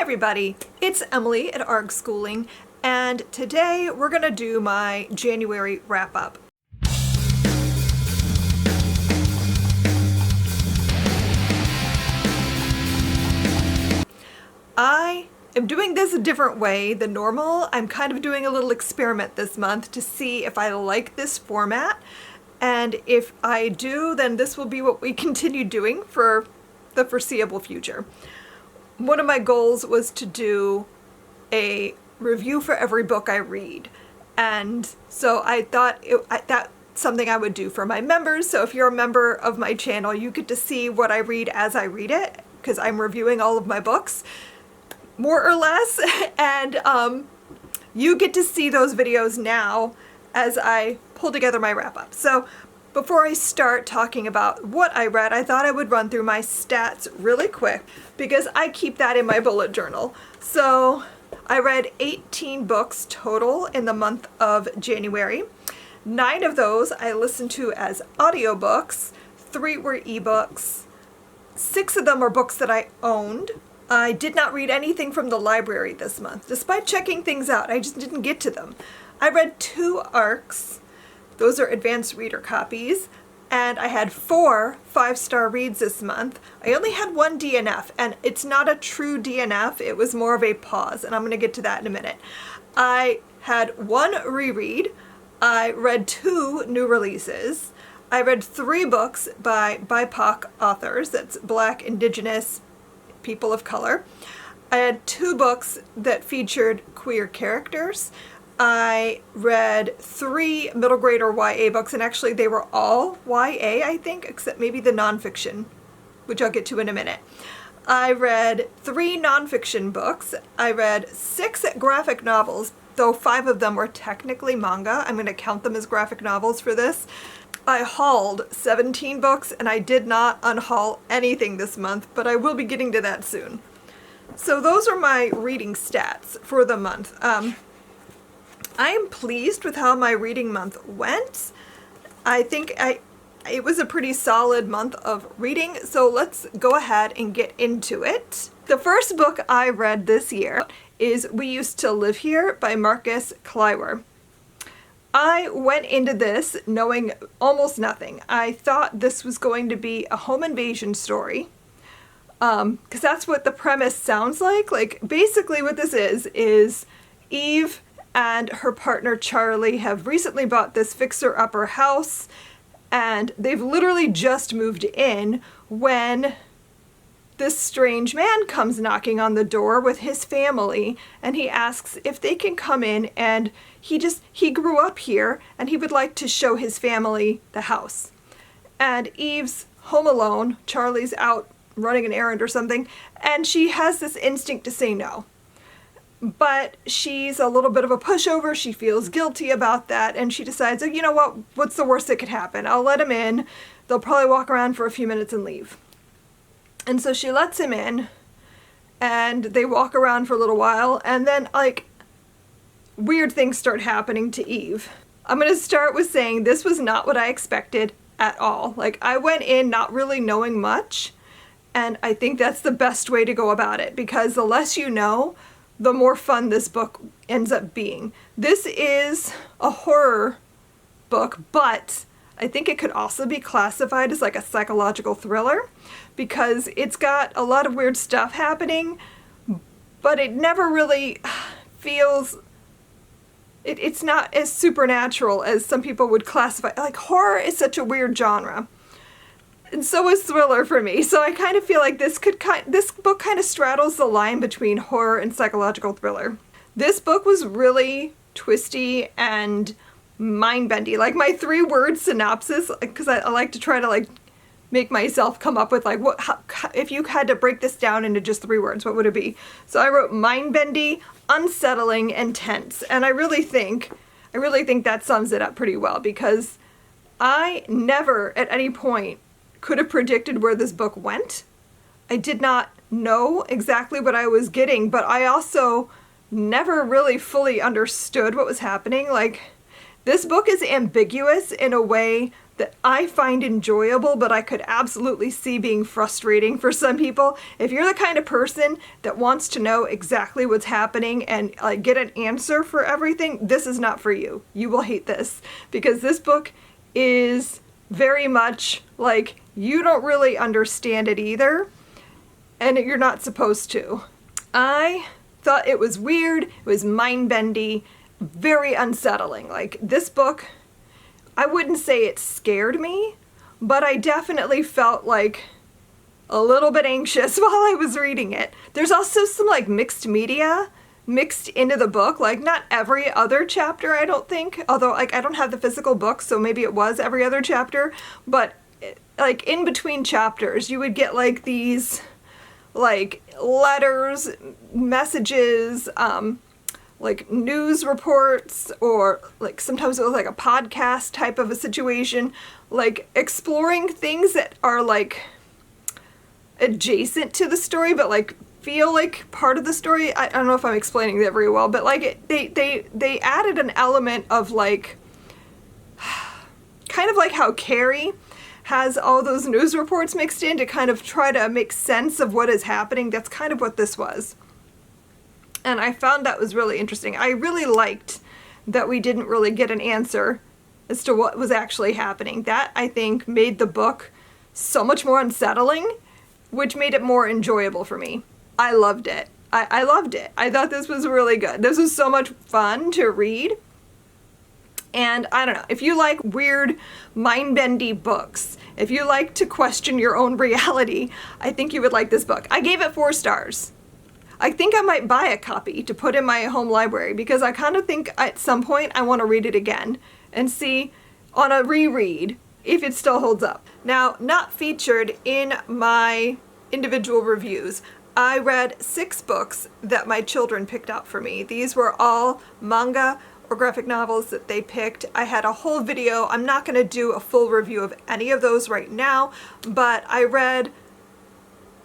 everybody, it's Emily at ARG Schooling, and today we're gonna do my January wrap-up. I am doing this a different way than normal. I'm kind of doing a little experiment this month to see if I like this format, and if I do, then this will be what we continue doing for the foreseeable future. One of my goals was to do a review for every book I read, and so I thought that's something I would do for my members. So if you're a member of my channel, you get to see what I read as I read it, because I'm reviewing all of my books, more or less, and you get to see those videos now as I pull together my wrap-up. So before I start talking about what I read, I thought I would run through my stats really quick because I keep that in my bullet journal. So I read 18 books total in the month of January. 9 of those I listened to as audiobooks, 3 were ebooks, 6 of them are books that I owned. I did not read anything from the library this month. Despite checking things out, I just didn't get to them. I read 2 ARCs. Those are advanced reader copies, and I had 4 5-star reads this month. I only had 1 DNF, and it's not a true DNF, it was more of a pause, and I'm going to get to that in a minute. I had 1 reread, I read 2 new releases, I read 3 books by BIPOC authors, that's Black, Indigenous, people of color. I had 2 books that featured queer characters. I read 3 middle grader YA books, and actually they were all YA, I think, except maybe the nonfiction, which I'll get to in a minute. I read 3 nonfiction books. I read 6 graphic novels, though 5 of them were technically manga. I'm going to count them as graphic novels for this. I hauled 17 books, and I did not unhaul anything this month, but I will be getting to that soon. So those are my reading stats for the month. I am pleased with how my reading month went. I think it was a pretty solid month of reading, so let's go ahead and get into it. The first book I read this year is We Used to Live Here by Dolores Claiborne. I went into this knowing almost nothing. I thought this was going to be a home invasion story, because that's what the premise sounds like. Like, basically what this is Eve and her partner Charlie have recently bought this fixer-upper house, and they've literally just moved in when this strange man comes knocking on the door with his family, and he asks if they can come in, and he grew up here and he would like to show his family the house. And Eve's home alone, Charlie's out running an errand or something, and she has this instinct to say no. But she's a little bit of a pushover, she feels guilty about that, and she decides, oh, you know what, what's the worst that could happen? I'll let him in, they'll probably walk around for a few minutes and leave. And so she lets him in, and they walk around for a little while, and then, like, weird things start happening to Eve. I'm going to start with saying this was not what I expected at all. Like, I went in not really knowing much, and I think that's the best way to go about it, because the less you know, the more fun this book ends up being. This is a horror book, but I think it could also be classified as like a psychological thriller, because it's got a lot of weird stuff happening, but it never really feels, it's not as supernatural as some people would classify. Like, horror is such a weird genre, and so is thriller for me. So I kind of feel like this book kind of straddles the line between horror and psychological thriller. This book was really twisty and mind-bendy. Like, my 3-word synopsis, because I like to try to, like, make myself come up with, like, if you had to break this down into just 3 words, what would it be? So I wrote mind-bendy, unsettling, and tense. And I really think that sums it up pretty well, because I never at any point could have predicted where this book went. I did not know exactly what I was getting, but I also never really fully understood what was happening. Like, this book is ambiguous in a way that I find enjoyable, but I could absolutely see being frustrating for some people. If you're the kind of person that wants to know exactly what's happening and get an answer for everything, this is not for you. You will hate this, because this book is very much like you don't really understand it either, and you're not supposed to. I thought it was weird, it was mind-bendy, very unsettling. Like, this book, I wouldn't say it scared me, but I definitely felt like a little bit anxious while I was reading it. There's also some like mixed media mixed into the book, like not every other chapter, I don't think, although like I don't have the physical book, so maybe it was every other chapter, but like in between chapters you would get like these like letters, messages, like news reports, or like sometimes it was like a podcast type of a situation, like exploring things that are like adjacent to the story but like feel like part of the story. I don't know if I'm explaining that very well, but like they added an element of like kind of like how Carrie has all those news reports mixed in to kind of try to make sense of what is happening. That's kind of what this was. And I found that was really interesting. I really liked that we didn't really get an answer as to what was actually happening. That, I think, made the book so much more unsettling, which made it more enjoyable for me. I loved it. I loved it. I thought this was really good. This was so much fun to read. And I don't know, if you like weird, mind-bendy books, if you like to question your own reality, I think you would like this book. I gave it 4 stars. I think I might buy a copy to put in my home library, because I kind of think at some point I want to read it again and see on a reread if it still holds up. Now, not featured in my individual reviews, I read 6 books that my children picked out for me. These were all manga or graphic novels that they picked. I had a whole video. I'm not going to do a full review of any of those right now, but I read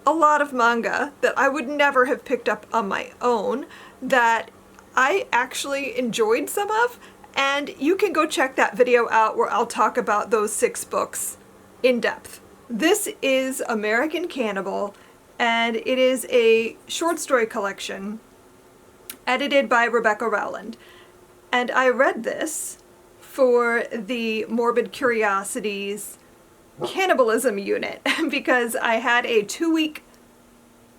a lot of manga that I would never have picked up on my own that I actually enjoyed some of, and you can go check that video out where I'll talk about those 6 books in depth. This is American Cannibal, and it is a short story collection edited by Rebecca Rowland. And I read this for the Morbid Curiosities cannibalism unit because I had a 2-week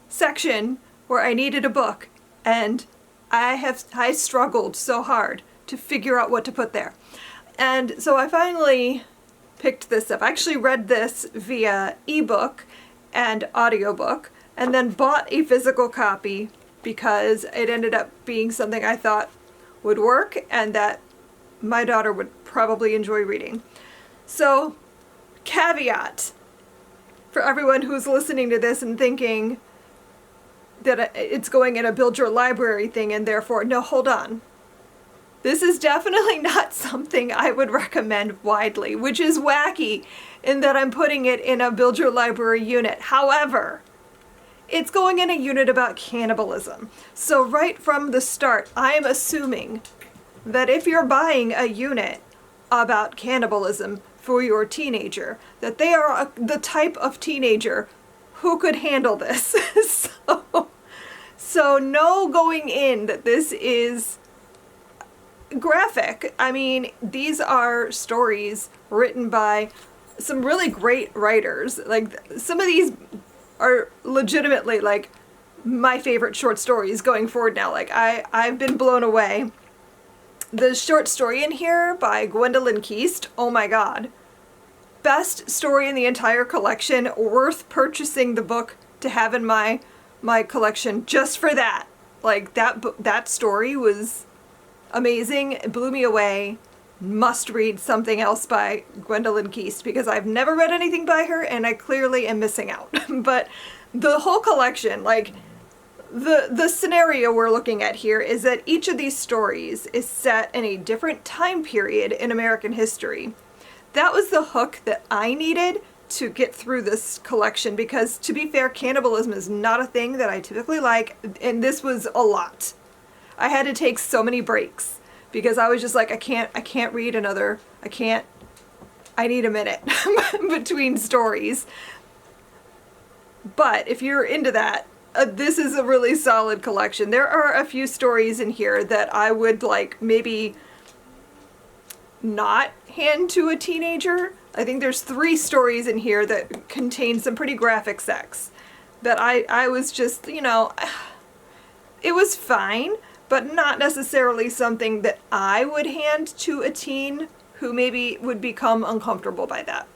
section where I needed a book, and I struggled so hard to figure out what to put there. And so I finally picked this up. I actually read this via ebook and audiobook, and then bought a physical copy because it ended up being something I thought would work and that my daughter would probably enjoy reading. So, caveat for everyone who's listening to this and thinking that it's going in a build your library thing and therefore, no, hold on. This is definitely not something I would recommend widely, which is wacky in that I'm putting it in a build your library unit. However, it's going in a unit about cannibalism. So right from the start, I am assuming that if you're buying a unit about cannibalism for your teenager, that they are the type of teenager who could handle this. So no going in that this is graphic. I mean, these are stories written by some really great writers. Like, some of these are legitimately like my favorite short stories going forward now. Like, I've been blown away. The short story in here by Gwendolyn Keast, oh my god. Best story in the entire collection, worth purchasing the book to have in my collection just for that. Like, that story was amazing. It blew me away. Must read something else by Gwendolyn Keast because I've never read anything by her and I clearly am missing out. But the whole collection, like, the scenario we're looking at here is that each of these stories is set in a different time period in American history. That was the hook that I needed to get through this collection because, to be fair, cannibalism is not a thing that I typically like, and this was a lot. I had to take so many breaks because I was just like, I can't read another, I I need a minute between stories. But if you're into that, this is a really solid collection. There are a few stories in here that I would like maybe not hand to a teenager. I think there's 3 stories in here that contain some pretty graphic sex that I was just, you know, it was fine, but not necessarily something that I would hand to a teen who maybe would become uncomfortable by that.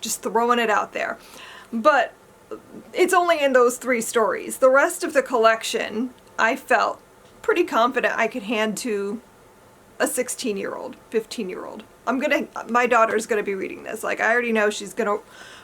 Just throwing it out there. But it's only in those 3 stories. The rest of the collection, I felt pretty confident I could hand to a 16-year-old, 15-year-old. My daughter's gonna be reading this. Like, I already know she's gonna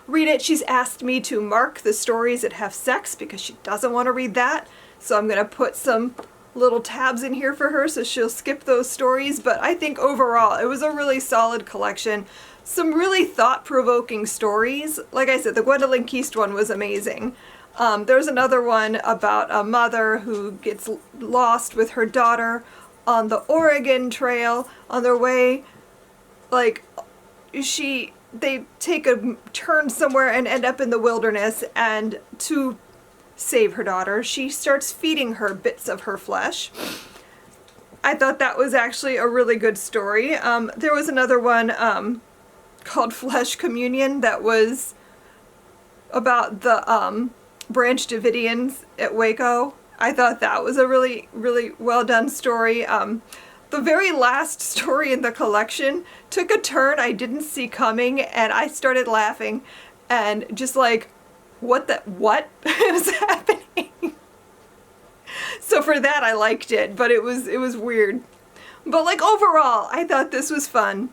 read it. She's asked me to mark the stories that have sex because she doesn't want to read that. So I'm gonna put some little tabs in here for her so she'll skip those stories. But I think overall it was a really solid collection. Some really thought-provoking stories. Like I said, the Gwendolyn Keast one was amazing. There's another one about a mother who gets lost with her daughter on the Oregon Trail on their way. Like, they take a turn somewhere and end up in the wilderness, and to save her daughter, she starts feeding her bits of her flesh. I thought that was actually a really good story. There was another one called Flesh Communion that was about the Branch Davidians at Waco. I thought that was a really, really well done story. The very last story in the collection took a turn I didn't see coming, and I started laughing and just like, what is happening? So for that I liked it, but it was weird. But like overall, I thought this was fun.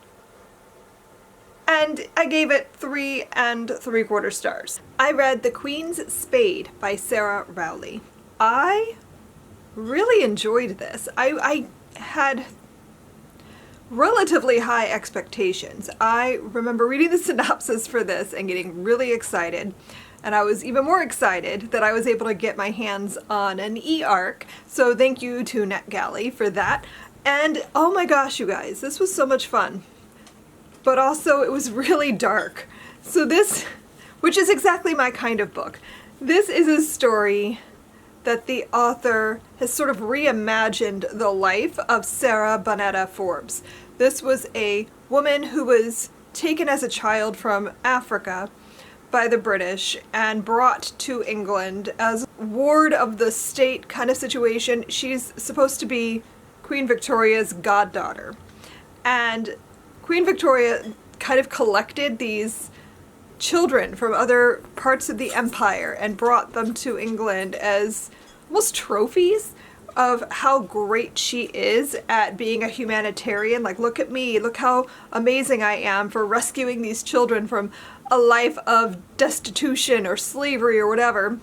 And I gave it 3 3/4 stars. I read The Queen's Spade by Sarah Rowley. I really enjoyed this. I had relatively high expectations. I remember reading the synopsis for this and getting really excited. And I was even more excited that I was able to get my hands on an e-arc. So thank you to NetGalley for that. And oh my gosh, you guys, this was so much fun. But also it was really dark. So this, which is exactly my kind of book. This is a story that the author has sort of reimagined the life of Sarah Bonetta Forbes. This was a woman who was taken as a child from Africa by the British and brought to England as ward of the state kind of situation. She's supposed to be Queen Victoria's goddaughter. And Queen Victoria kind of collected these children from other parts of the empire and brought them to England as almost trophies of how great she is at being a humanitarian. Like, look at me, look how amazing I am for rescuing these children from a life of destitution or slavery or whatever.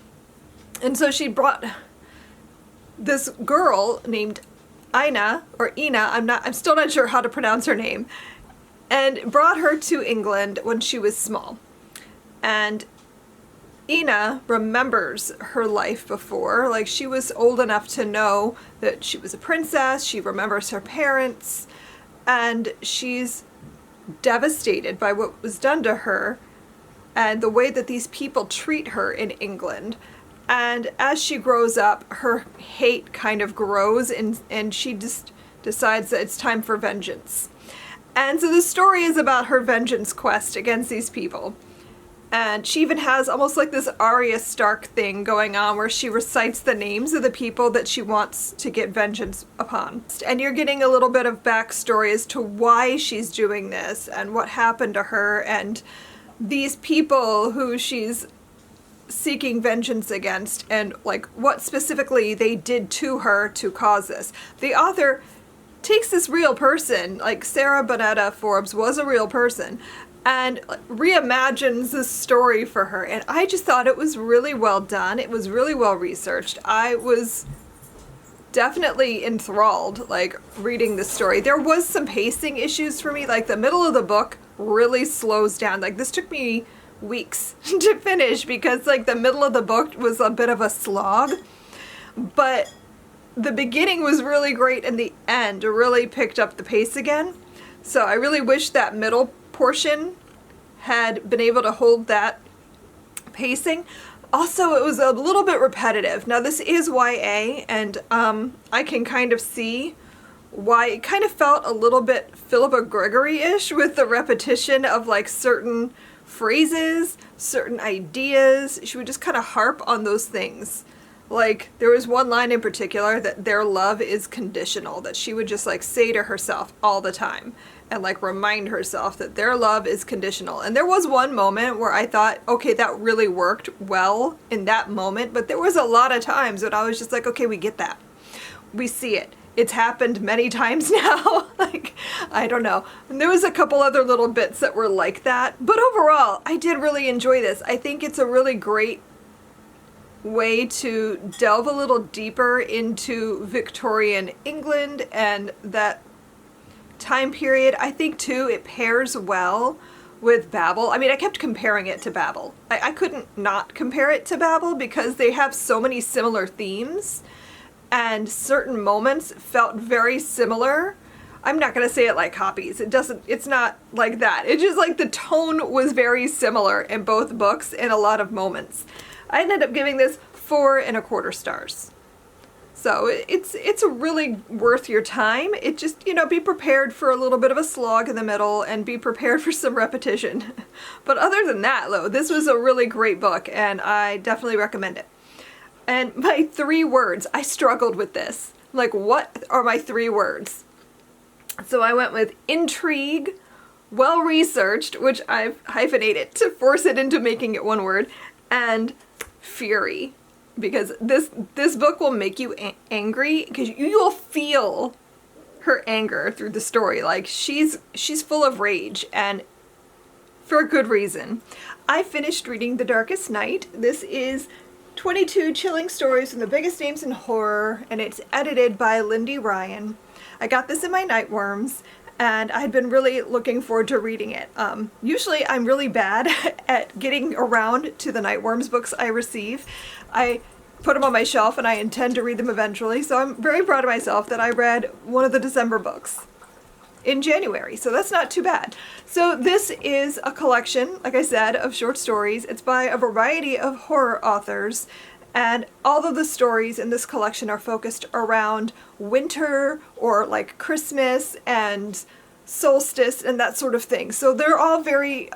And so she brought this girl named Ina, or Ina, I'm still not sure how to pronounce her name, and brought her to England when she was small. And Ina remembers her life before. Like, she was old enough to know that she was a princess. She remembers her parents, and she's devastated by what was done to her and the way that these people treat her in England. And as she grows up, her hate kind of grows, and she just decides that it's time for vengeance. And so the story is about her vengeance quest against these people. And she even has almost like this Arya Stark thing going on where she recites the names of the people that she wants to get vengeance upon. And you're getting a little bit of backstory as to why she's doing this and what happened to her and these people who she's seeking vengeance against and like what specifically they did to her to cause this. The author takes this real person, like Sarah Bonetta Forbes was a real person, and reimagines this story for her. And I just thought it was really well done. It was really well researched. I was definitely enthralled, like, reading the story. There was some pacing issues for me. Like, the middle of the book really slows down. Like, this took me weeks to finish because, like, the middle of the book was a bit of a slog. But the beginning was really great and the end really picked up the pace again. So I really wish that middle portion had been able to hold that pacing. Also, it was a little bit repetitive. Now, this is YA, and I can kind of see why it kind of felt a little bit Philippa Gregory-ish with the repetition of like certain phrases, certain ideas. She would just kind of harp on those things. Like, there was one line in particular that their love is conditional, that she would just like say to herself all the time and like remind herself that their love is conditional. And there was one moment where I thought, okay, that really worked well in that moment, but there was a lot of times when I was just like, okay, we get that. We see it. It's happened many times now. Like, I don't know. And there was a couple other little bits that were like that, but overall, I did really enjoy this. I think it's a really great way to delve a little deeper into Victorian England and that time period. I think too it pairs well with Babel. I mean, I kept comparing it to Babel. I couldn't not compare it to Babel because they have so many similar themes and certain moments felt very similar. I'm not going to say it like copies. It's not like that. It's just like the tone was very similar in both books in a lot of moments. I ended up giving this 4.25 stars. So it's really worth your time. It just, be prepared for a little bit of a slog in the middle and be prepared for some repetition. But other than that, though, this was a really great book and I definitely recommend it. And my 3 words, I struggled with this. Like, what are my 3 words? So I went with intrigue, well-researched, which I've hyphenated to force it into making it one word, and fury, because this book will make you angry because you'll feel her anger through the story. Like, she's full of rage, and for a good reason. I finished reading The Darkest Night. This is 22 chilling stories from the biggest names in horror, and it's edited by Lindy Ryan. I got this in my Nightworms, and I'd been really looking forward to reading it. Usually I'm really bad at getting around to the Nightworms books I receive. I put them on my shelf and I intend to read them eventually, so I'm very proud of myself that I read one of the December books in January, so that's not too bad. So this is a collection, like I said, of short stories. It's by a variety of horror authors, and all of the stories in this collection are focused around winter or like Christmas and solstice and that sort of thing. So they're all very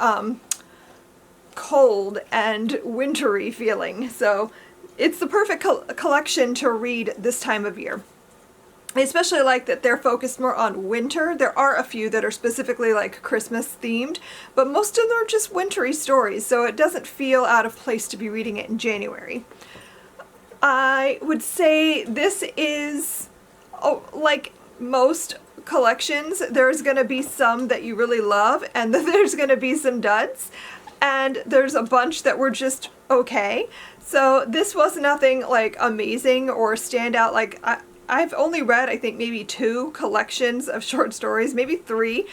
cold and wintry feeling. So it's the perfect collection to read this time of year. I especially like that they're focused more on winter. There are a few that are specifically like Christmas themed, but most of them are just wintry stories, so it doesn't feel out of place to be reading it in January. I would say this is, like most collections, there's going to be some that you really love, and then there's going to be some duds, and there's a bunch that were just okay. So this was nothing like amazing or standout. Like, I've only read, I think, maybe 2 collections of short stories, maybe 3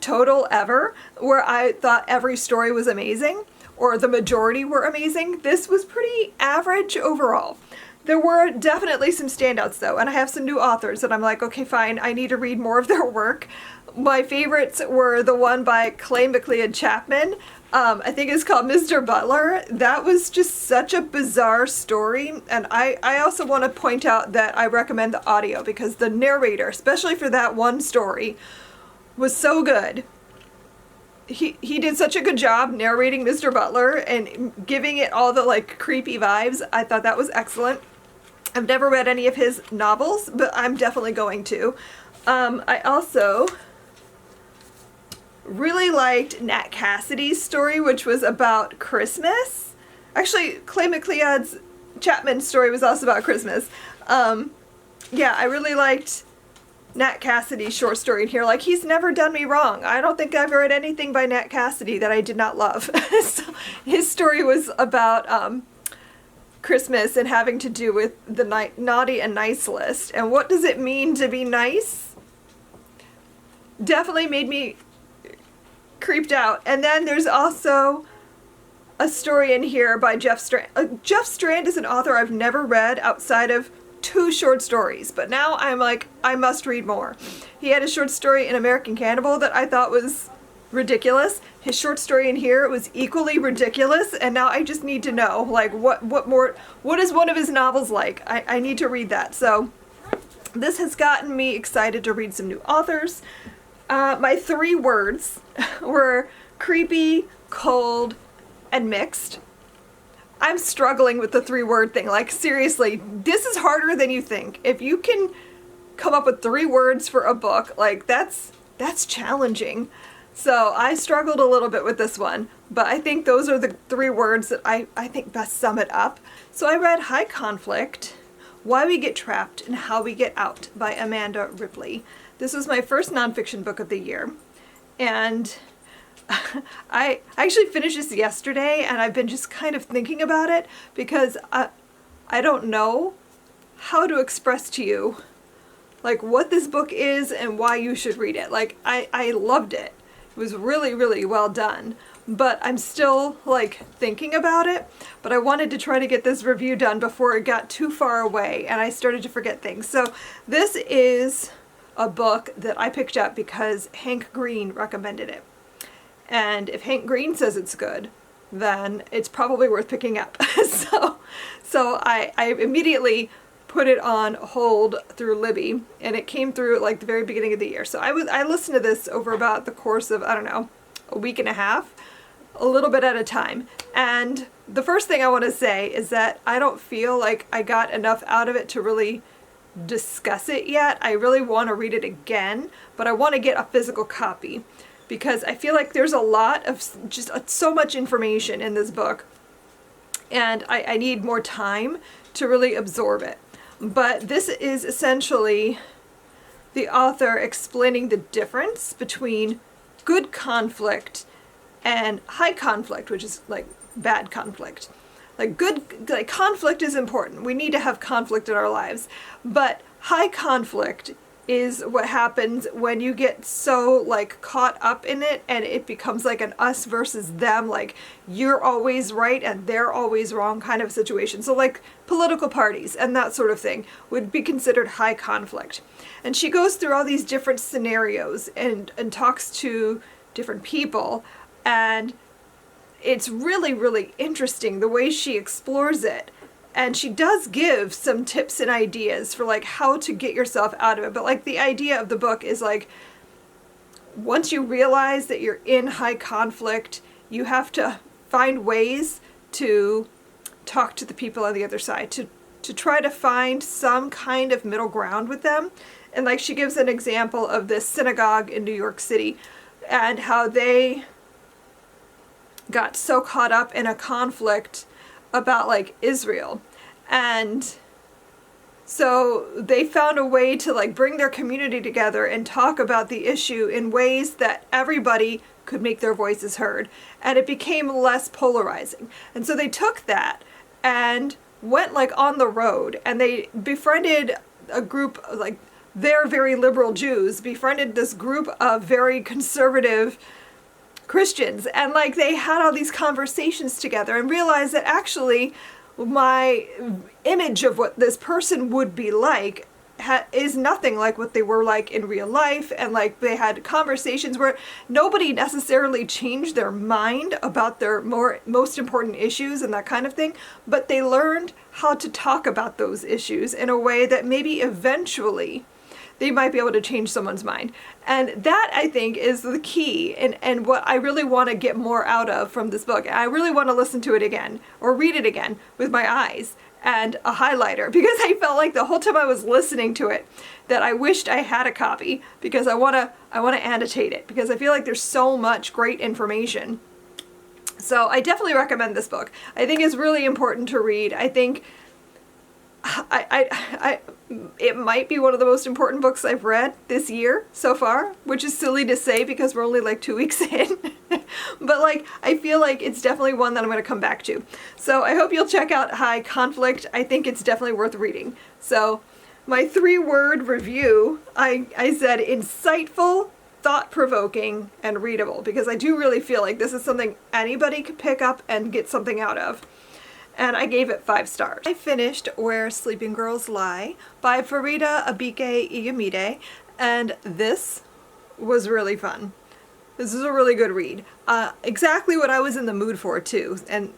total ever, where I thought every story was amazing, or the majority were amazing. This was pretty average overall. There were definitely some standouts, though, and I have some new authors that I'm like, okay, fine, I need to read more of their work. My favorites were the one by Clay McLeod Chapman. I think it's called Mr. Butler. That was just such a bizarre story, and I also want to point out that I recommend the audio because the narrator, especially for that one story, was so good. He did such a good job narrating Mr. Butler and giving it all the like creepy vibes. I thought that was excellent. I've never read any of his novels, but I'm definitely going to. I also really liked Nat Cassidy's story, which was about Christmas. Actually, Clay McLeod's Chapman story was also about Christmas. Yeah, I really liked Nat Cassidy's short story in here. Like, he's never done me wrong. I don't think I've read anything by Nat Cassidy that I did not love. So his story was about Christmas and having to do with the naughty and nice list. And what does it mean to be nice? Definitely made me creeped out. And then there's also a story in here by Jeff Strand. Jeff Strand is an author I've never read outside of 2 short stories, but now I'm like, I must read more. He had a short story in American Cannibal that I thought was ridiculous. His short story in here was equally ridiculous, and now I just need to know, like, what is one of his novels like? I need to read that. So this has gotten me excited to read some new authors. My 3 words were creepy, cold, and mixed. I'm struggling with the 3-word thing. Like, seriously, this is harder than you think. If you can come up with 3 words for a book, like, that's challenging. So I struggled a little bit with this one, but I think those are the 3 words that I think best sum it up. So I read High Conflict, Why We Get Trapped and How We Get Out by Amanda Ripley. This was my first nonfiction book of the year, and I actually finished this yesterday, and I've been just kind of thinking about it because I don't know how to express to you like what this book is and why you should read it. Like, I loved it. It was really, really well done, but I'm still like thinking about it. But I wanted to try to get this review done before it got too far away and I started to forget things. So this is a book that I picked up because Hank Green recommended it. And if Hank Green says it's good, then it's probably worth picking up. So I immediately put it on hold through Libby, and it came through at like the very beginning of the year. So I listened to this over about the course of, I don't know, a week and a half, a little bit at a time. And the first thing I want to say is that I don't feel like I got enough out of it to really discuss it yet. I really want to read it again, but I want to get a physical copy because I feel like there's a lot of just so much information in this book, and I need more time to really absorb it. But this is essentially the author explaining the difference between good conflict and high conflict, which is like bad conflict. Like conflict is important. We need to have conflict in our lives. But high conflict is what happens when you get so like caught up in it and it becomes like an us versus them, like you're always right and they're always wrong kind of situation. So like political parties and that sort of thing would be considered high conflict. And she goes through all these different scenarios and talks to different people, and it's really, really interesting the way she explores it. And she does give some tips and ideas for like how to get yourself out of it. But like the idea of the book is like, once you realize that you're in high conflict, you have to find ways to talk to the people on the other side, to try to find some kind of middle ground with them. And like she gives an example of this synagogue in New York City and how they got so caught up in a conflict about like Israel, and so they found a way to like bring their community together and talk about the issue in ways that everybody could make their voices heard, and it became less polarizing. And so they took that and went like on the road, and they befriended a group of, like, they're very liberal Jews befriended this group of very conservative Christians, and like they had all these conversations together and realized that actually my image of what this person would be like is nothing like what they were like in real life. And like they had conversations where nobody necessarily changed their mind about their most important issues and that kind of thing, but they learned how to talk about those issues in a way that maybe eventually they might be able to change someone's mind. And that, I think, is the key and what I really want to get more out of from this book. And I really want to listen to it again or read it again with my eyes and a highlighter, because I felt like the whole time I was listening to it that I wished I had a copy, because I want to annotate it, because I feel like there's so much great information. So I definitely recommend this book. I think it's really important to read. I think it might be one of the most important books I've read this year so far, which is silly to say because we're only like 2 weeks in. But like, I feel like it's definitely one that I'm going to come back to. So I hope you'll check out High Conflict. I think it's definitely worth reading. So my 3-word review, I said insightful, thought-provoking, and readable, because I do really feel like this is something anybody could pick up and get something out of. And I gave it 5 stars. I finished Where Sleeping Girls Lie by Farida Abike Iyamide, and this was really fun. This is a really good read. Exactly what I was in the mood for too, and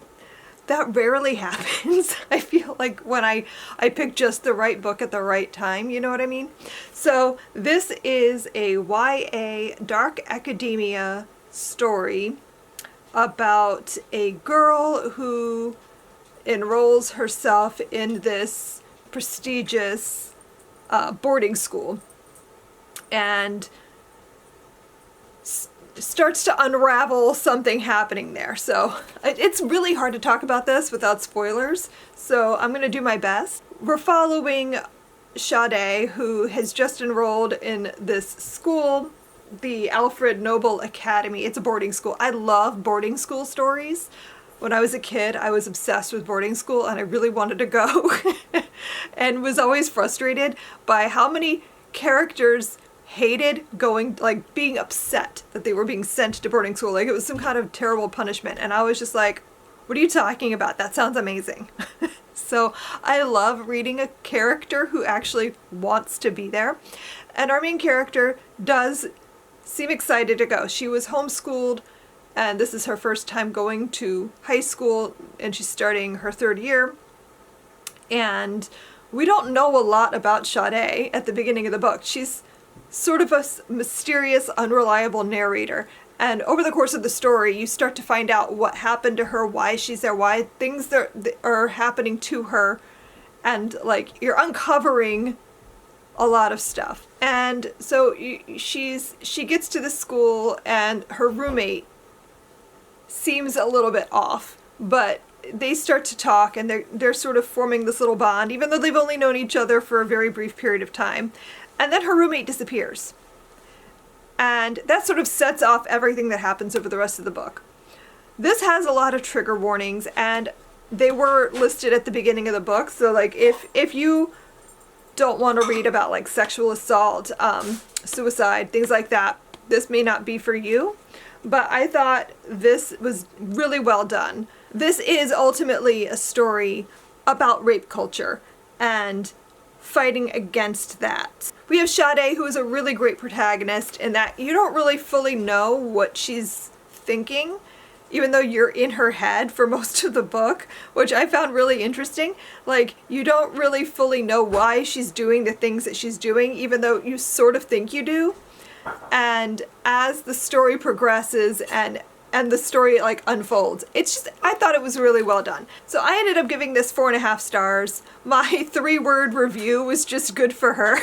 that rarely happens. I feel like when I pick just the right book at the right time, you know what I mean? So this is a YA dark academia story about a girl who enrolls herself in this prestigious boarding school and starts to unravel something happening there. So it's really hard to talk about this without spoilers, so I'm going to do my best. We're following Sade, who has just enrolled in this school, the Alfred Nobel Academy. It's a boarding school. I love boarding school stories. When I was a kid, I was obsessed with boarding school and I really wanted to go and was always frustrated by how many characters hated going, like being upset that they were being sent to boarding school. Like it was some kind of terrible punishment. And I was just like, what are you talking about? That sounds amazing. So I love reading a character who actually wants to be there. And our main character does seem excited to go. She was homeschooled and this is her first time going to high school and she's starting her 3rd year. And we don't know a lot about Sade at the beginning of the book. She's sort of a mysterious, unreliable narrator. And over the course of the story, you start to find out what happened to her, why she's there, why things that are happening to her. And like, you're uncovering a lot of stuff. And so she gets to the school and her roommate seems a little bit off, but they start to talk and they're sort of forming this little bond, even though they've only known each other for a very brief period of time. And then her roommate disappears. And that sort of sets off everything that happens over the rest of the book. This has a lot of trigger warnings, and they were listed at the beginning of the book. So like if you don't want to read about like sexual assault, suicide, things like that, this may not be for you. But I thought this was really well done. This is ultimately a story about rape culture and fighting against that. We have Sade, who is a really great protagonist in that you don't really fully know what she's thinking, even though you're in her head for most of the book, which I found really interesting. Like, you don't really fully know why she's doing the things that she's doing, even though you sort of think you do. And as the story progresses and the story like unfolds, it's just, I thought it was really well done. So I ended up giving this 4.5 stars. My 3-word review was just good for her,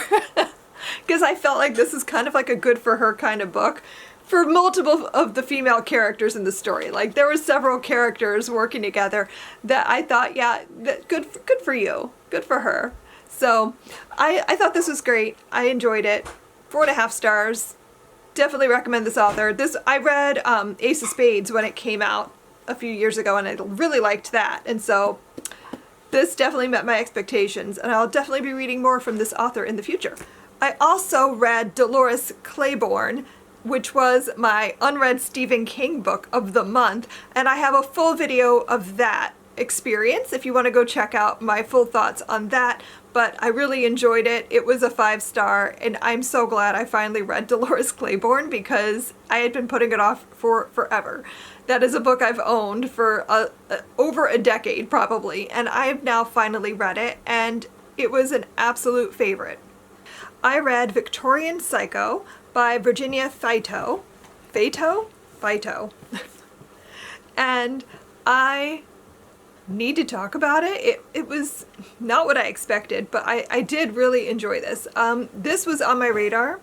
because I felt like this is kind of like a good for her kind of book for multiple of the female characters in the story. Like there were several characters working together that I thought, yeah, good for you, good for her. So I thought this was great. I enjoyed it. 4.5 stars. Definitely recommend this author. I read Ace of Spades when it came out a few years ago, and I really liked that. And so this definitely met my expectations, and I'll definitely be reading more from this author in the future. I also read Dolores Claiborne, which was my unread Stephen King book of the month, and I have a full video of that experience if you want to go check out my full thoughts on that. But I really enjoyed it. It was a 5-star, and I'm so glad I finally read Dolores Claiborne because I had been putting it off for forever. That is a book I've owned for over a decade probably, and I've now finally read it, and it was an absolute favorite. I read Victorian Psycho by Virginia Faito. Faito? And I need to talk about it. It was not what I expected, but I did really enjoy this. This was on my radar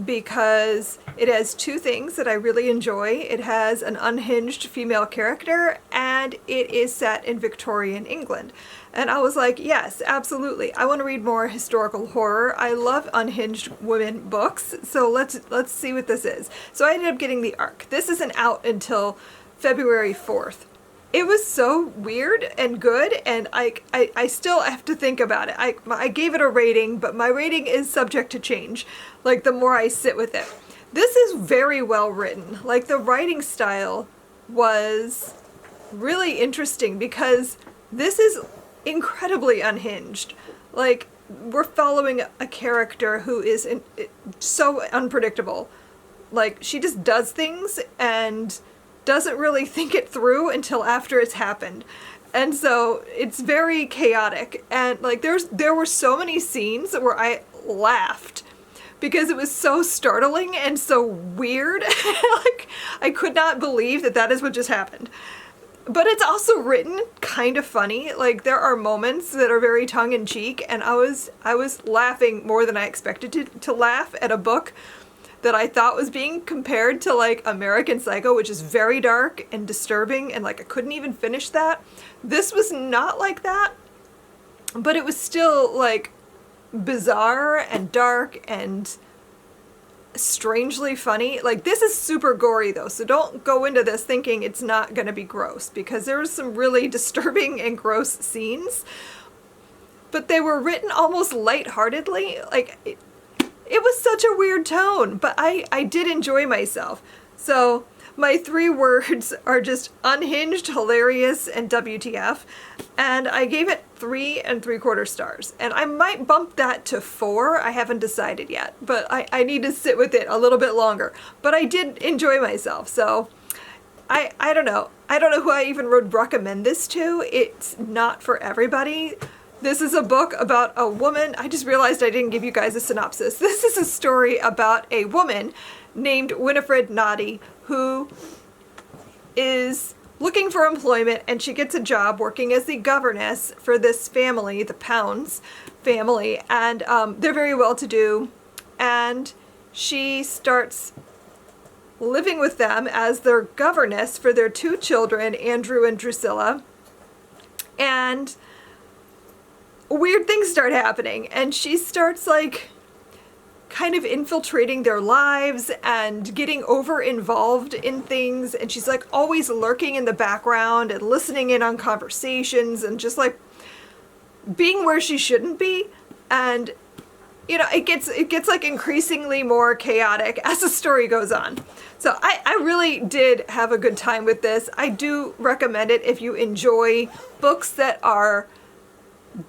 because it has 2 things that I really enjoy. It has an unhinged female character, and it is set in Victorian England. And I was like, yes, absolutely. I want to read more historical horror. I love unhinged women books, so let's see what this is. So I ended up getting the ARC. This isn't out until February 4th. It was so weird and good, and I still have to think about it. I gave it a rating, but my rating is subject to change, like the more I sit with it. This is very well written. Like, the writing style was really interesting because this is incredibly unhinged. Like, we're following a character who is so unpredictable. like, she just does things and doesn't really think it through until after it's happened. And so it's very chaotic. And like there were so many scenes where I laughed because it was so startling and so weird. Like, I could not believe that that is what just happened. But it's also written kind of funny. Like, there are moments that are very tongue-in-cheek, and I was laughing more than I expected to laugh at a book that I thought was being compared to, like, American Psycho, which is very dark and disturbing, and, like, I couldn't even finish that. This was not like that, but it was still, like, bizarre and dark and strangely funny. Like, this is super gory, though, so don't go into this thinking it's not gonna be gross, because there was some really disturbing and gross scenes, but they were written almost lightheartedly. Like, it was such a weird tone, but I did enjoy myself. So my 3 words are just unhinged, hilarious, and WTF. And I gave it 3 3/4 stars. And I might bump that to 4. I haven't decided yet, but I need to sit with it a little bit longer. But I did enjoy myself, so I don't know. I don't know who I even would recommend this to. It's not for everybody. This is a book about a woman. I just realized I didn't give you guys a synopsis. This is a story about a woman named Winifred Noddy who is looking for employment, and she gets a job working as the governess for this family, the Pounds family, and they're very well-to-do, and she starts living with them as their governess for their 2 children, Andrew and Drusilla, and weird things start happening, and she starts, like, kind of infiltrating their lives and getting over involved in things, and she's, like, always lurking in the background and listening in on conversations and just, like, being where she shouldn't be. And, you know, it gets like increasingly more chaotic as the story goes on. So I really did have a good time with this. I do recommend it if you enjoy books that are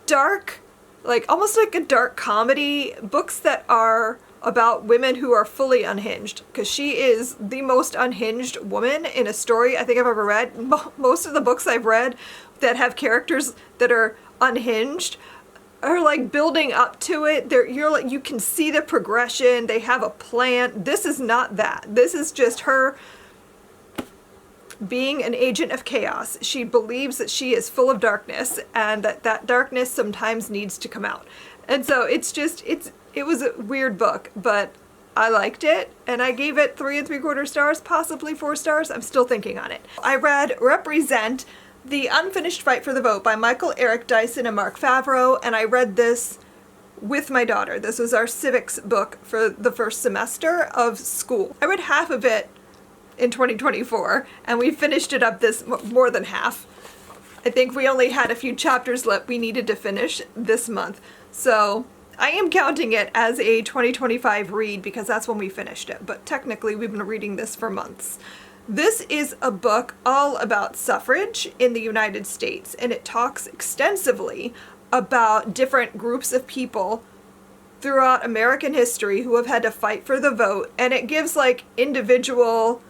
dark, like almost like a dark comedy, books that are about women who are fully unhinged, because she is the most unhinged woman in a story I think I've ever read. Most of the books I've read that have characters that are unhinged are like building up to it. You're like, you can see the progression. They have a plan. This is not that. This is just her being an agent of chaos. She believes that she is full of darkness, and that darkness sometimes needs to come out. And so it was a weird book, but I liked it, and I gave it 3 3/4 stars, possibly 4 stars. I'm still thinking on it. I read Represent: The Unfinished Fight for the Vote by Michael Eric Dyson and Mark Favreau, and I read this with my daughter. This was our civics book for the first semester of school. I read half of it in 2024, and we finished it up more than half. I think we only had a few chapters left we needed to finish this month. So I am counting it as a 2025 read because that's when we finished it, but technically we've been reading this for months. This is a book all about suffrage in the United States, and it talks extensively about different groups of people throughout American history who have had to fight for the vote, and it gives like individual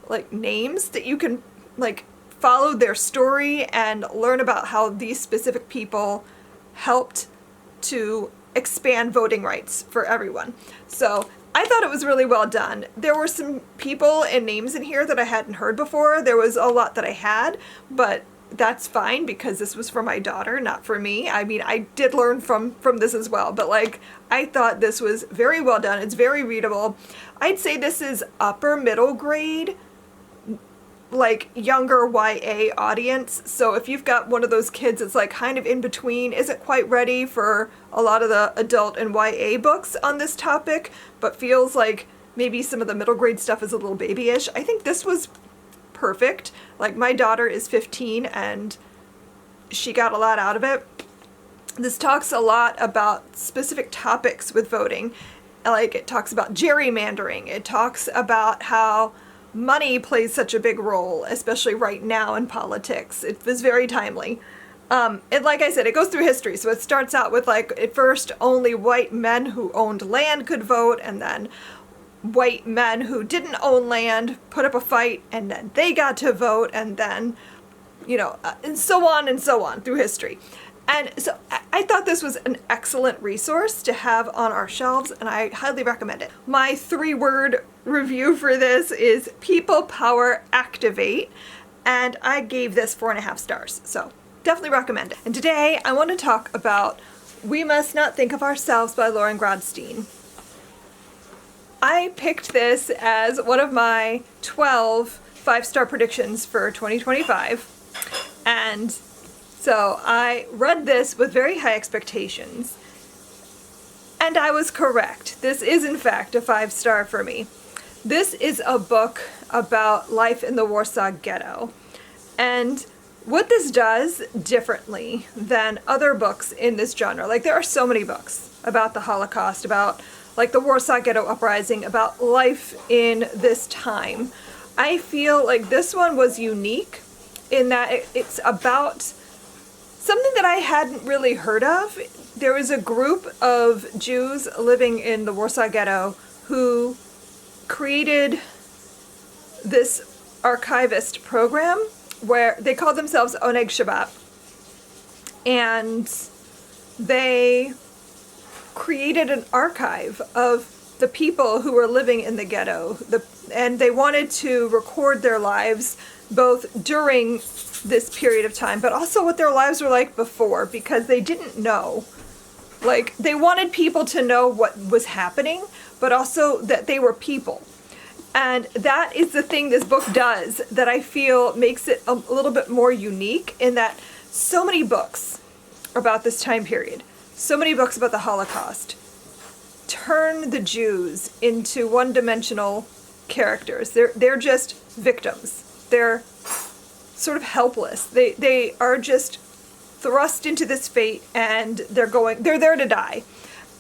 like names that you can like follow their story and learn about how these specific people helped to expand voting rights for everyone. So I thought it was really well done. There were some people and names in here that I hadn't heard before. There was a lot that I had, but that's fine because this was for my daughter, not for me. I mean, I did learn from this as well, but like, I thought this was very well done. It's very readable. I'd say this is upper middle grade, like younger YA audience. So if you've got one of those kids that's like kind of in between, isn't quite ready for a lot of the adult and YA books on this topic, but feels like maybe some of the middle grade stuff is a little babyish, I think this was perfect. Like, my daughter is 15 and she got a lot out of it. This talks a lot about specific topics with voting. Like, it talks about gerrymandering. It talks about how money plays such a big role, especially right now in politics. It was very timely. And like I said, it goes through history. So it starts out with, like, at first only white men who owned land could vote, and then white men who didn't own land put up a fight, and then they got to vote, and then, and so on through history. And so I thought this was an excellent resource to have on our shelves, and I highly recommend it. My 3-word review for this is People Power Activate, and I gave this 4.5 stars, so definitely recommend it. And today I want to talk about We Must Not Think of Ourselves by Lauren Grodstein. I picked this as one of my 12 5-star predictions for 2025, and so I read this with very high expectations, and I was correct. This is in fact a 5-star for me. This is a book about life in the Warsaw Ghetto, and what this does differently than other books in this genre, like there are so many books about the Holocaust, about like the Warsaw Ghetto Uprising, about life in this time. I feel like this one was unique in that it's about something that I hadn't really heard of. There was a group of Jews living in the Warsaw Ghetto who created this archivist program where they called themselves Oneg Shabbat, and they created an archive of the people who were living in the ghetto, and they wanted to record their lives both during this period of time, but also what their lives were like before, because they didn't know. Like, they wanted people to know what was happening, but also that they were people. And that is the thing this book does that I feel makes it a little bit more unique, in that so many books about this time period, so many books about the Holocaust, turn the Jews into one-dimensional characters. They're just victims. They're sort of helpless. They are just thrust into this fate, and they're there to die.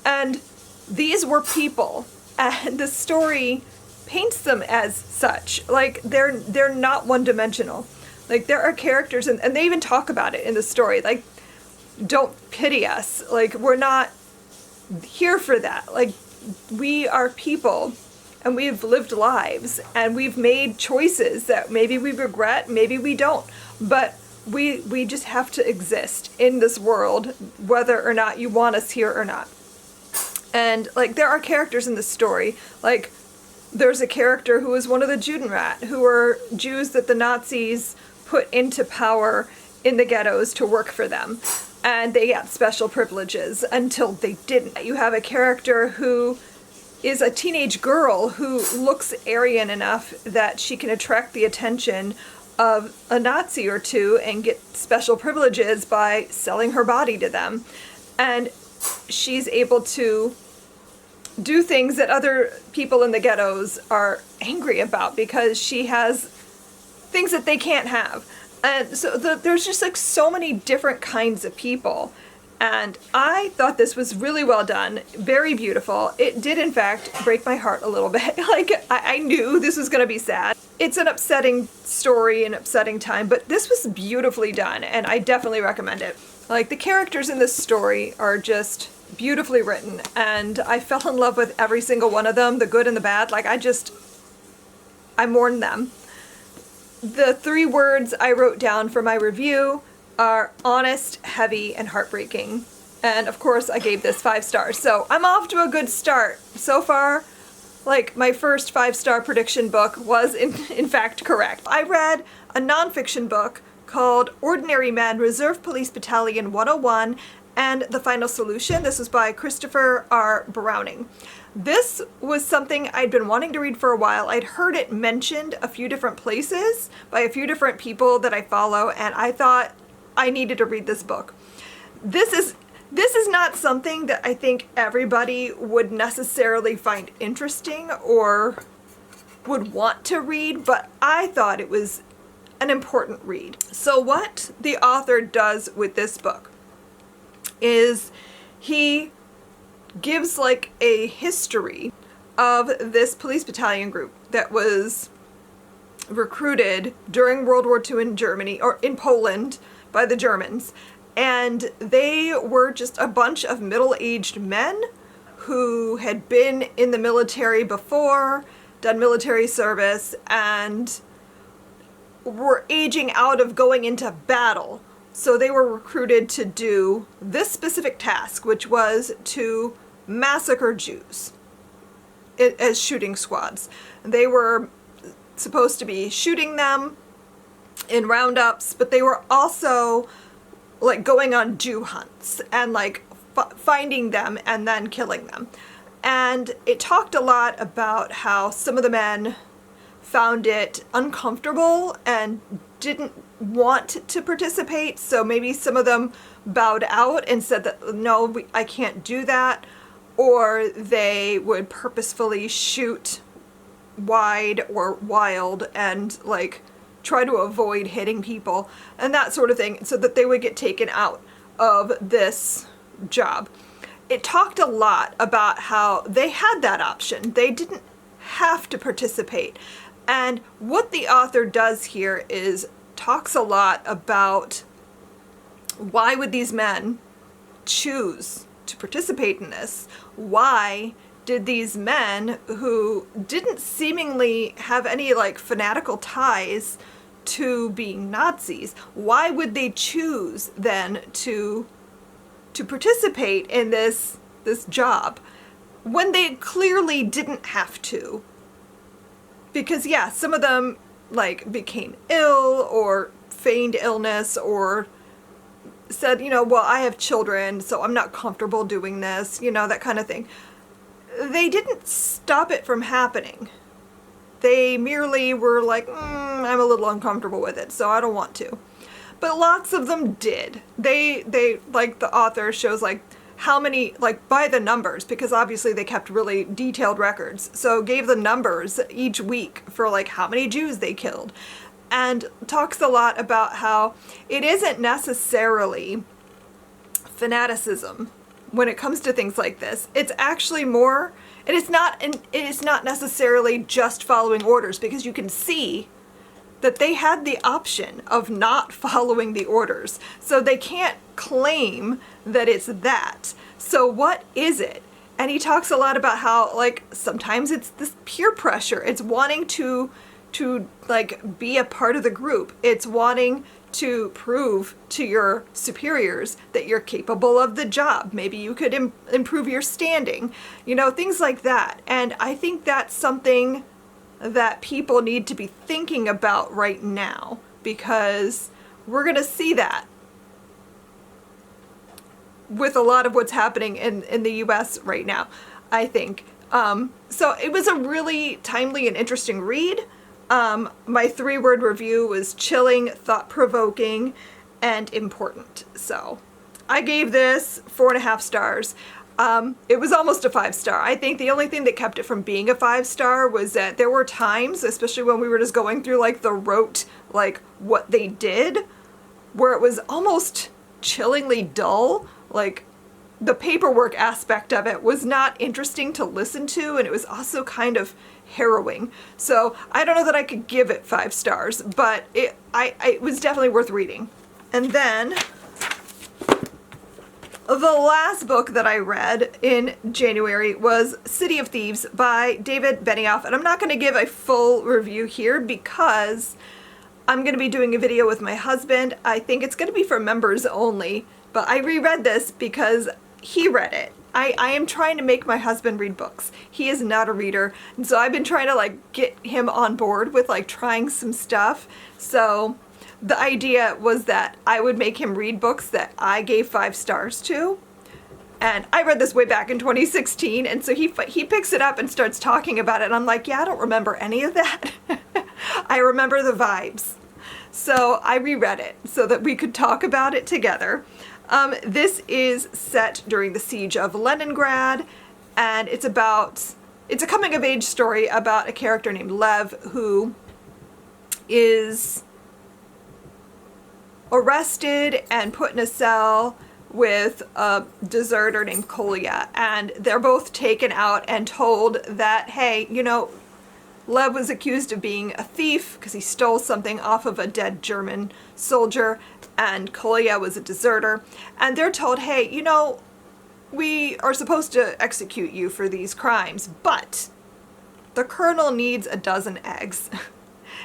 And these were people, and the story paints them as such. Like, they're not one-dimensional. Like, there are characters, and they even talk about it in the story. Like, don't pity us. Like, we're not here for that. Like, we are people, and we've lived lives, and we've made choices that maybe we regret, maybe we don't. But we just have to exist in this world, whether or not you want us here or not. And, like, there are characters in this story. Like, there's a character who was one of the Judenrat, who were Jews that the Nazis put into power in the ghettos to work for them. And they got special privileges until they didn't. You have a character who is a teenage girl who looks Aryan enough that she can attract the attention of a Nazi or two and get special privileges by selling her body to them. And she's able to do things that other people in the ghettos are angry about because she has things that they can't have. And so there's just like so many different kinds of people. And I thought this was really well done, very beautiful. It did, in fact, break my heart a little bit. Like, I knew this was going to be sad. It's an upsetting story, an upsetting time, but this was beautifully done, and I definitely recommend it. Like, the characters in this story are just beautifully written, and I fell in love with every single one of them, the good and the bad. Like, I mourn them. The 3 words I wrote down for my review are honest, heavy, and heartbreaking. And of course I gave this 5 stars. So I'm off to a good start. So far, like, my first 5-star prediction book was in fact correct. I read a nonfiction book called Ordinary Men, Reserve Police Battalion 101 and The Final Solution. This was by Christopher R. Browning. This was something I'd been wanting to read for a while. I'd heard it mentioned a few different places by a few different people that I follow, and I thought I needed to read this book. This is not something that I think everybody would necessarily find interesting or would want to read, but I thought it was an important read. So what the author does with this book is he gives like a history of this police battalion group that was recruited during World War II in Germany, or in Poland, by the Germans. And they were just a bunch of middle-aged men who had been in the military before, done military service, and were aging out of going into battle. So they were recruited to do this specific task, which was to massacre Jews as shooting squads. They were supposed to be shooting them in roundups, but they were also like going on Jew hunts and like finding them and then killing them. And it talked a lot about how some of the men found it uncomfortable and didn't want to participate. So maybe some of them bowed out and said that, no, I can't do that. Or they would purposefully shoot wide or wild and like try to avoid hitting people and that sort of thing so that they would get taken out of this job. It talked a lot about how they had that option. They didn't have to participate. And what the author does here is talks a lot about why would these men choose to participate in this? Why did these men who didn't seemingly have any like fanatical ties to being Nazis, why would they choose then to participate in this job when they clearly didn't have to? Because yeah, some of them like became ill or feigned illness or said, well, I have children, so I'm not comfortable doing this, that kind of thing. They didn't stop it from happening. They merely were like, I'm a little uncomfortable with it, so I don't want to. But lots of them did. They like the author shows like how many, like by the numbers, because obviously they kept really detailed records. So gave the numbers each week for like how many Jews they killed. And talks a lot about how it isn't necessarily fanaticism when it comes to things like this. It's actually more, it is not necessarily just following orders, because you can see that they had the option of not following the orders. So they can't claim that it's that. So what is it? And he talks a lot about how like sometimes it's this peer pressure. It's wanting to like be a part of the group. It's wanting to prove to your superiors that you're capable of the job. Maybe you could improve your standing, things like that. And I think that's something that people need to be thinking about right now, because we're going to see that with a lot of what's happening in the US right now, I think. So it was a really timely and interesting read. My 3-word review was chilling, thought-provoking, and important. So I gave this 4.5 stars. It was almost a 5-star. I think the only thing that kept it from being a 5-star was that there were times, especially when we were just going through like the rote, like what they did, where it was almost chillingly dull. Like the paperwork aspect of it was not interesting to listen to, and it was also kind of harrowing. So I don't know that I could give it 5 stars, but it was definitely worth reading. And then the last book that I read in January was City of Thieves by David Benioff, and I'm not going to give a full review here because I'm going to be doing a video with my husband. I think it's going to be for members only, but I reread this because he read it. I am trying to make my husband read books. He is not a reader, and so I've been trying to like get him on board with like trying some stuff. So the idea was that I would make him read books that I gave 5 stars to. And I read this way back in 2016, and so he picks it up and starts talking about it, and I'm like, yeah, I don't remember any of that. I remember the vibes. So I reread it so that we could talk about it together. This is set during the siege of Leningrad, and it's a coming-of-age story about a character named Lev who is arrested and put in a cell with a deserter named Kolya, and they're both taken out and told that, hey, Lev was accused of being a thief because he stole something off of a dead German soldier, and Kolya was a deserter. And they're told, hey, we are supposed to execute you for these crimes, but the colonel needs a dozen eggs.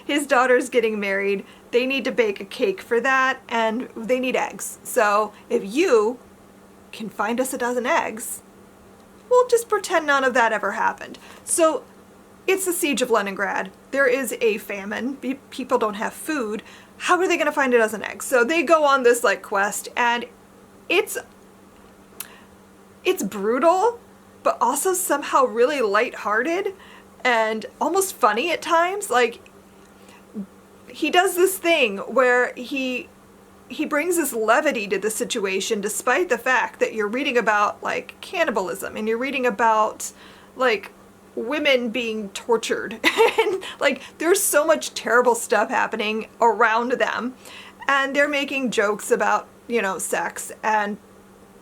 His daughter's getting married. They need to bake a cake for that, and they need eggs. So if you can find us a dozen eggs, we'll just pretend none of that ever happened. So it's the siege of Leningrad. There is a famine. People don't have food. How are they going to find a dozen eggs? So they go on this like quest, and it's brutal, but also somehow really lighthearted and almost funny at times. Like, he does this thing where he brings this levity to the situation, despite the fact that you're reading about like cannibalism and you're reading about like women being tortured and like there's so much terrible stuff happening around them, and they're making jokes about, you know, sex and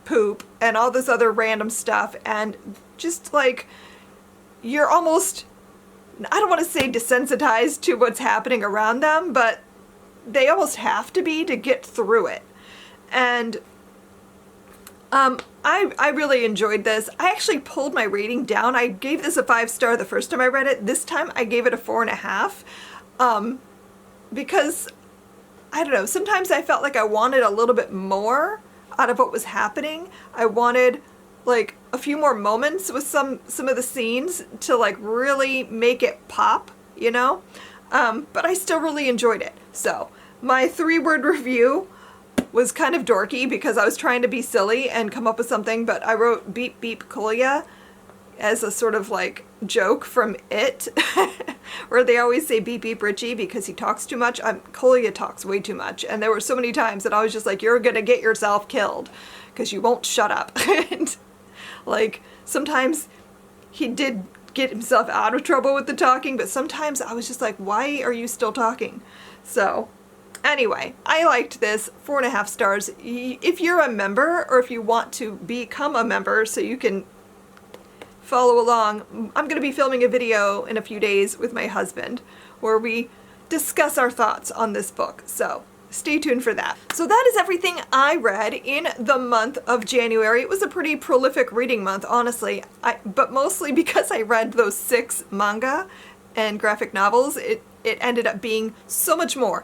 poop and all this other random stuff, and just like you're almost, I don't want to say desensitized to what's happening around them, but they almost have to be to get through it. And I really enjoyed this. I actually pulled my rating down. I gave this a 5-star the first time I read it. This time I gave it a 4.5, because I don't know, sometimes I felt like I wanted a little bit more out of what was happening. I wanted like a few more moments with some of the scenes to like really make it pop, you know? But I still really enjoyed it. So my 3-word review was kind of dorky because I was trying to be silly and come up with something, but I wrote beep beep Kolya as a sort of like joke from It, where they always say beep beep Richie because he talks too much. Kolya talks way too much, and there were so many times that I was just like, you're gonna get yourself killed because you won't shut up. And like sometimes he did get himself out of trouble with the talking, but sometimes I was just like, why are you still talking? So anyway, I liked this. 4.5 stars. If you're a member, or if you want to become a member so you can follow along, I'm going to be filming a video in a few days with my husband where we discuss our thoughts on this book. So stay tuned for that. So that is everything I read in the month of January. It was a pretty prolific reading month, honestly, but mostly because I read those 6 manga and graphic novels, it ended up being so much more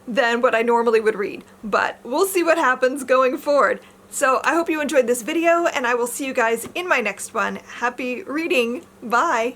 than what I normally would read. But we'll see what happens going forward. So I hope you enjoyed this video, and I will see you guys in my next one. Happy reading. Bye.